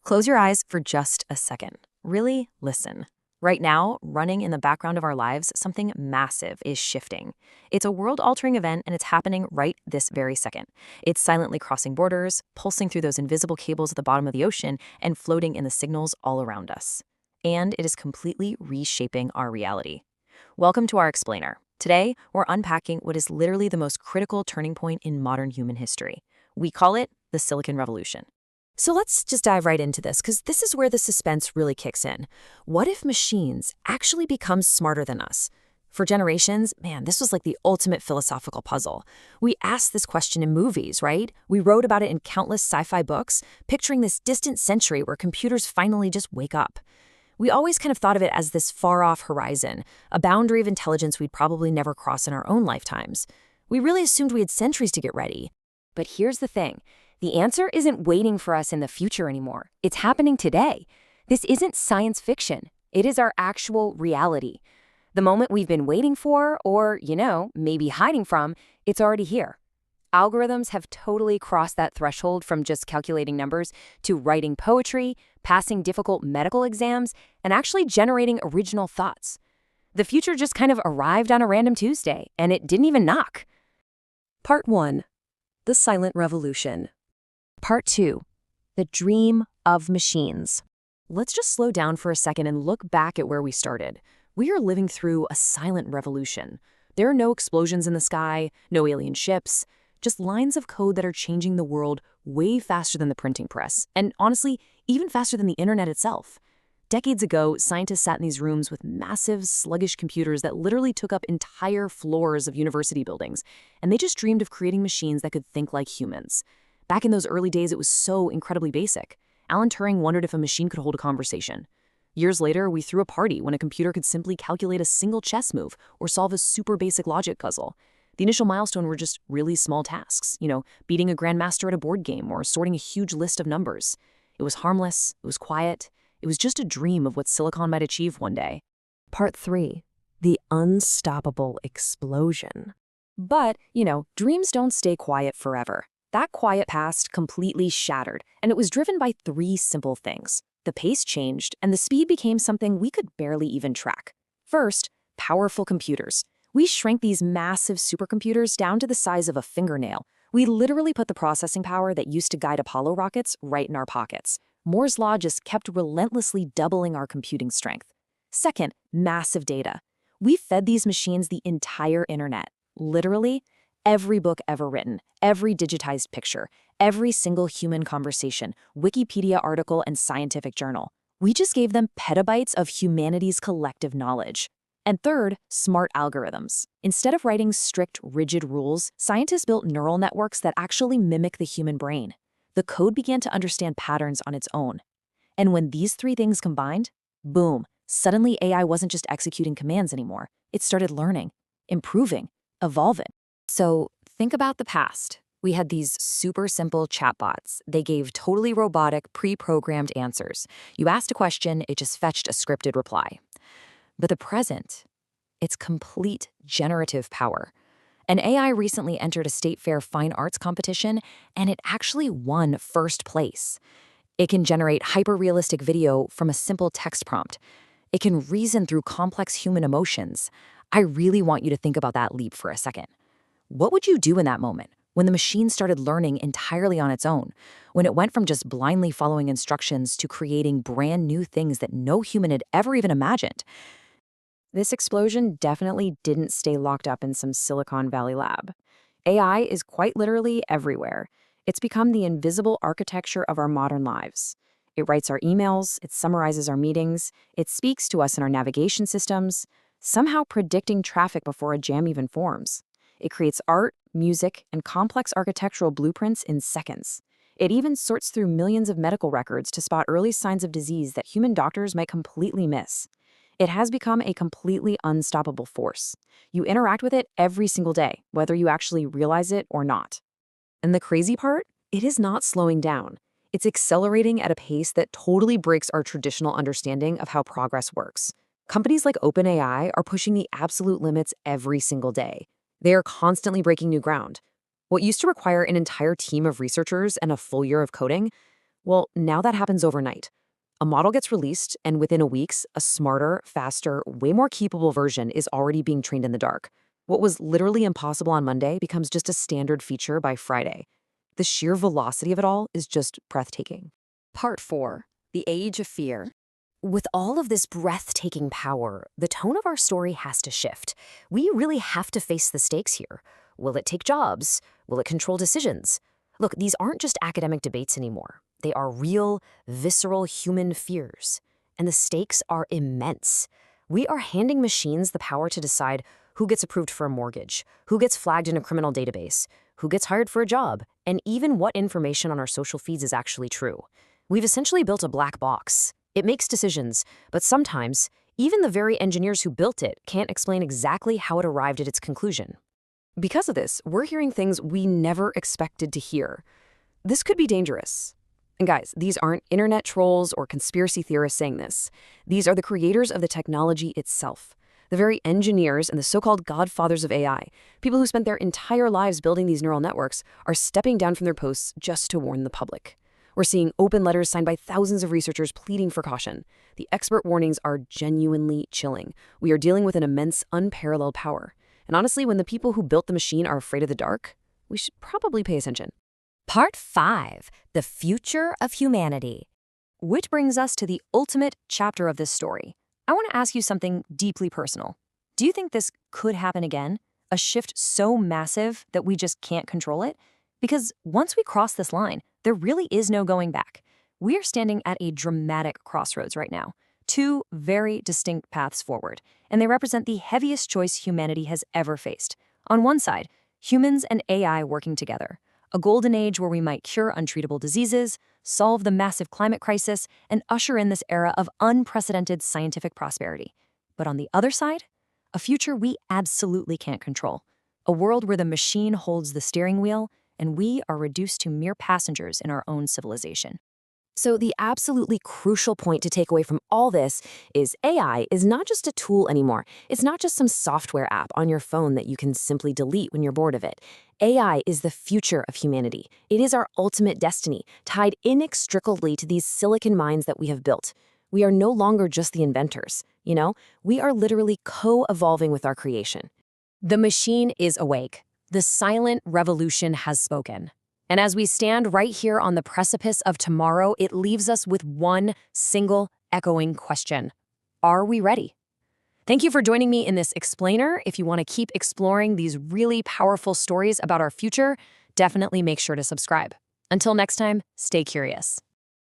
Close your eyes for just a second. Really listen. Right now, running in the background of our lives, something massive is shifting. It's a world-altering event, and it's happening right this very second. It's silently crossing borders, pulsing through those invisible cables at the bottom of the ocean, and floating in the signals all around us. And it is completely reshaping our reality. Welcome to our explainer. Today, we're unpacking what is literally the most critical turning point in modern human history. We call it the Silicon Revolution. So let's just dive right into this, because this is where the suspense really kicks in. What if machines actually become smarter than us? For generations, man, this was like the ultimate philosophical puzzle. We asked this question in movies, right? We wrote about it in countless sci-fi books, picturing this distant century where computers finally just wake up. We always kind of thought of it as this far-off horizon, a boundary of intelligence we'd probably never cross in our own lifetimes. We really assumed we had centuries to get ready. But here's the thing. The answer isn't waiting for us in the future anymore. It's happening today. This isn't science fiction. It is our actual reality. The moment we've been waiting for, or, maybe hiding from, it's already here. Algorithms have totally crossed that threshold from just calculating numbers to writing poetry, passing difficult medical exams, and actually generating original thoughts. The future just kind of arrived on a random Tuesday, and it didn't even knock. Part 1. The Silent Revolution. Part 2. The Dream of Machines. Let's just slow down for a second and look back at where we started. We are living through a silent revolution. There are no explosions in the sky, no alien ships, just lines of code that are changing the world way faster than the printing press, and honestly, even faster than the internet itself. Decades ago, scientists sat in these rooms with massive, sluggish computers that literally took up entire floors of university buildings, and they just dreamed of creating machines that could think like humans. Back in those early days, it was so incredibly basic. Alan Turing wondered if a machine could hold a conversation. Years later, we threw a party when a computer could simply calculate a single chess move or solve a super basic logic puzzle. The initial milestone were just really small tasks, beating a grandmaster at a board game or sorting a huge list of numbers. It was harmless, it was quiet, it was just a dream of what Silicon might achieve one day. Part 3. The Unstoppable Explosion. But, dreams don't stay quiet forever. That quiet past completely shattered, and it was driven by 3 simple things. The pace changed, and the speed became something we could barely even track. First, powerful computers. We shrank these massive supercomputers down to the size of a fingernail. We literally put the processing power that used to guide Apollo rockets right in our pockets. Moore's law just kept relentlessly doubling our computing strength. Second, massive data. We fed these machines the entire internet. Literally, every book ever written, every digitized picture, every single human conversation, Wikipedia article, and scientific journal. We just gave them petabytes of humanity's collective knowledge. And third, smart algorithms. Instead of writing strict, rigid rules, scientists built neural networks that actually mimic the human brain. The code began to understand patterns on its own. And when these 3 things combined, boom, suddenly AI wasn't just executing commands anymore. It started learning, improving, evolving. So think about the past. We had these super simple chatbots. They gave totally robotic, pre-programmed answers. You asked a question, it just fetched a scripted reply. But the present, it's complete generative power. An AI recently entered a state fair fine arts competition, and it actually won first place. It can generate hyper-realistic video from a simple text prompt. It can reason through complex human emotions. I really want you to think about that leap for a second. What would you do in that moment, when the machine started learning entirely on its own, when it went from just blindly following instructions to creating brand new things that no human had ever even imagined? This explosion definitely didn't stay locked up in some Silicon Valley lab. AI is quite literally everywhere. It's become the invisible architecture of our modern lives. It writes our emails, it summarizes our meetings, it speaks to us in our navigation systems, somehow predicting traffic before a jam even forms. It creates art, music, and complex architectural blueprints in seconds. It even sorts through millions of medical records to spot early signs of disease that human doctors might completely miss. It has become a completely unstoppable force. You interact with it every single day, whether you actually realize it or not. And the crazy part? It is not slowing down. It's accelerating at a pace that totally breaks our traditional understanding of how progress works. Companies like OpenAI are pushing the absolute limits every single day. They are constantly breaking new ground. What used to require an entire team of researchers and a full year of coding, Well, now that happens overnight. A model gets released, and within a weeks, a smarter, faster, way more capable version is already being trained in the dark. What was literally impossible on Monday becomes just a standard feature by Friday. The sheer velocity of it all is just breathtaking. Part 4. The Age of Fear. With all of this breathtaking power, the tone of our story has to shift. We really have to face the stakes here. Will it take jobs? Will it control decisions? Look, these aren't just academic debates anymore. They are real, visceral human fears. And the stakes are immense. We are handing machines the power to decide who gets approved for a mortgage, who gets flagged in a criminal database, who gets hired for a job, and even what information on our social feeds is actually true. We've essentially built a black box. It makes decisions, but sometimes, even the very engineers who built it can't explain exactly how it arrived at its conclusion. Because of this, we're hearing things we never expected to hear. This could be dangerous. And guys, these aren't internet trolls or conspiracy theorists saying this. These are the creators of the technology itself. The very engineers and the so-called godfathers of AI, people who spent their entire lives building these neural networks, are stepping down from their posts just to warn the public. We're seeing open letters signed by thousands of researchers pleading for caution. The expert warnings are genuinely chilling. We are dealing with an immense, unparalleled power. And honestly, when the people who built the machine are afraid of the dark, we should probably pay attention. Part 5. The Future of Humanity. Which brings us to the ultimate chapter of this story. I want to ask you something deeply personal. Do you think this could happen again? A shift so massive that we just can't control it? Because once we cross this line, there really is no going back. We are standing at a dramatic crossroads right now. Two very distinct paths forward, and they represent the heaviest choice humanity has ever faced. On one side, humans and AI working together. A golden age where we might cure untreatable diseases, solve the massive climate crisis, and usher in this era of unprecedented scientific prosperity. But on the other side, a future we absolutely can't control. A world where the machine holds the steering wheel, and we are reduced to mere passengers in our own civilization. So the absolutely crucial point to take away from all this is AI is not just a tool anymore. It's not just some software app on your phone that you can simply delete when you're bored of it. AI is the future of humanity. It is our ultimate destiny, tied inextricably to these silicon minds that we have built. We are no longer just the inventors, we are literally co-evolving with our creation. The machine is awake. The silent revolution has spoken. And as we stand right here on the precipice of tomorrow, it leaves us with one single echoing question. Are we ready? Thank you for joining me in this explainer. If you want to keep exploring these really powerful stories about our future, definitely make sure to subscribe. Until next time, stay curious.